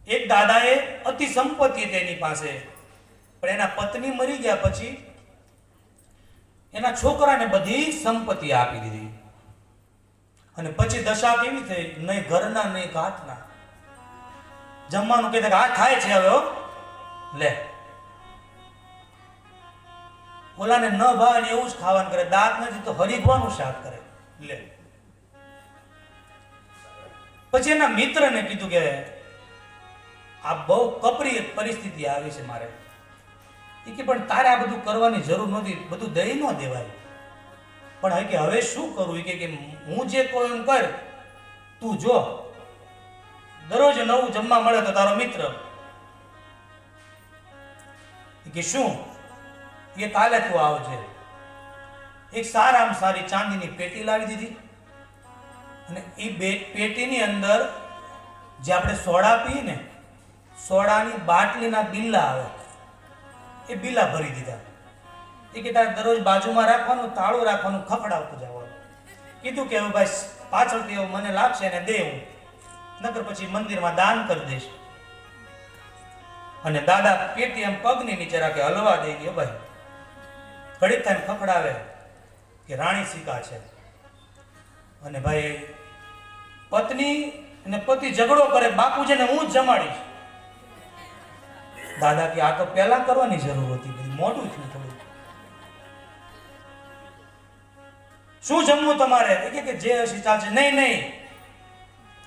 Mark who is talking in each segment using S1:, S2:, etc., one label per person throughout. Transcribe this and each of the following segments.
S1: એક દાદાએ અતિ સંપત્તિ તેની પાસે, પણ એના પત્ની મરી ગયા પછી એના છોકરાને બધી સંપત્તિ આપી દીધી. અને પછી દશા કેવી થઈ, નહીં ઘરના નહીં ઘાટના. જમવાનું કહેતા કે આ થાય છે હવે લે, ઓલાને ન ભાવે ને એવું જ ખાવાનું કરે. દાંત નથી તો હરીફવાનું શાક કરે લે. પછી એના મિત્રને કીધું કે આ બહુ કપરી પરિસ્થિતિ આવી છે મારે. એ કે પણ તારે આ બધું કરવાની જરૂર નથી, બધું દઈ ન દેવાય. પણ કે હવે શું કરું? કે હું જે કહું એમ કર, તું જો દરરોજ નવું જમવા મળે તો તારો મિત્ર. કે શું? એ કાલે તું આવજે. એક સારામાં સારી ચાંદીની પેટી લાવી દીધી, અને એ પેટીની અંદર જે આપણે સોડા પીએ ને, સોડાની બાટલીના બિલ્લા આવે, એ બિલ્લા ભરી દીધા. એ કે તારે દરરોજ બાજુમાં રાખવાનું, તાળું રાખવાનું, ખખડાવતું જવાનું. કીધું કે હવે ભાઈ પાછળથી એવું મને લાગશે ને દે હું, નકર પછી મંદિરમાં દાન કરી દઈશ. અને દાદા પેટી એમ પગની નીચે રાખે, હલવા દઈ ગયો. ભાઈ ઘડીક થાય ખખડાવે કે રાણી સિકા છે. અને ભાઈ પત્ની અને પતિ ઝઘડો કરે, બાપુજીને હું જ જમાડીશ. દાદા કે આ તો પહેલા કરવાની જરૂર હતી, બધું મોડું થયું થોડું. શું જમવું તમારે? કે જે હશે ચાલશે. નહીં નહીં,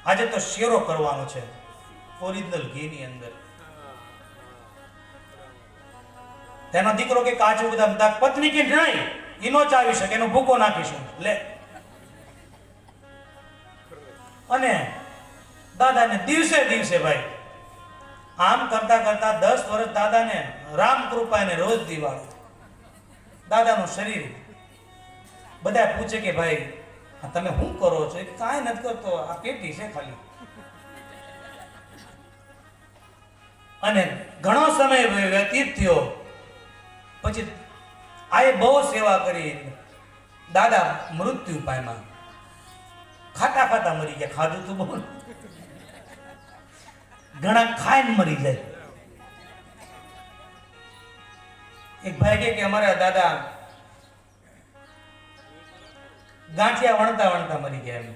S1: આજે તો શેરો કરવાનો છે ઓરિજિનલ ઘીની અંદર. તેનો દીકરો કે કાચું બધા. પત્ની કે નહીં, એનો ચાવી શકે, એનો ભૂકો નાખીશું લે. અને દાદાને દિવસે દિવસે ભાઈ આમ કરતા કરતા 10 વર્ષ દાદાને રામ કૃપા એને રોજ દિવાળી. દાદાનું શરીર, બધા પૂછે કે ભાઈ તમે શું કરો છો? કાંઈ નથી કરતો, આ પેટી છે ખાલી. અને ઘણો સમય વ્યતીત થયો પછી આ બહુ સેવા કરી. દાદા મૃત્યુ પામ્યા, ખાતા ખાતા મરી ગયા. ખાધું તું બહુ, ઘણા ખાઈને મરી જાય. એક ભાઈ કે અમારા દાદા ગાંઠિયા વણતા વણતા મરી ગયા. એમ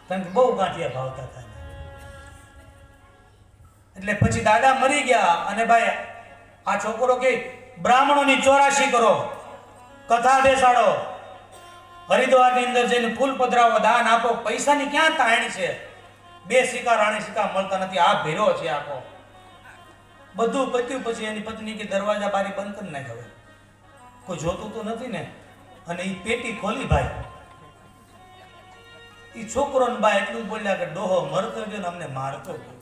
S1: કારણ કે બહુ ગાંઠિયા ભાવતા હતા. એટલે પછી દાદા મરી ગયા. અને ભાઈ આ છોકરો કે બ્રાહ્મણોની 84 કરો, કથા બેસાડો, હરિદ્વારની અંદર જઈને ફૂલ પધરાવો, દાન આપો. પૈસાની ક્યાં તાણી છે? 2 સિક્કા રાણી સિક્કા મળતા નથી. આ ભેરો છે આખો. બધું પત્યું. પછી એની પત્ની કે દરવાજા બારી બંધ કરી નાખ, હવે કોઈ જોતું તો નથી ને. અને એ પેટી ખોલી ભાઈ, એ છોકરો ને બા એટલું બોલ્યા કે ડોહો મરતો ગયો ને અમને મારતો ગયો,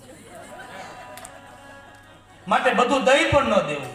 S1: માટે બધું દઈ પણ ન દેવું.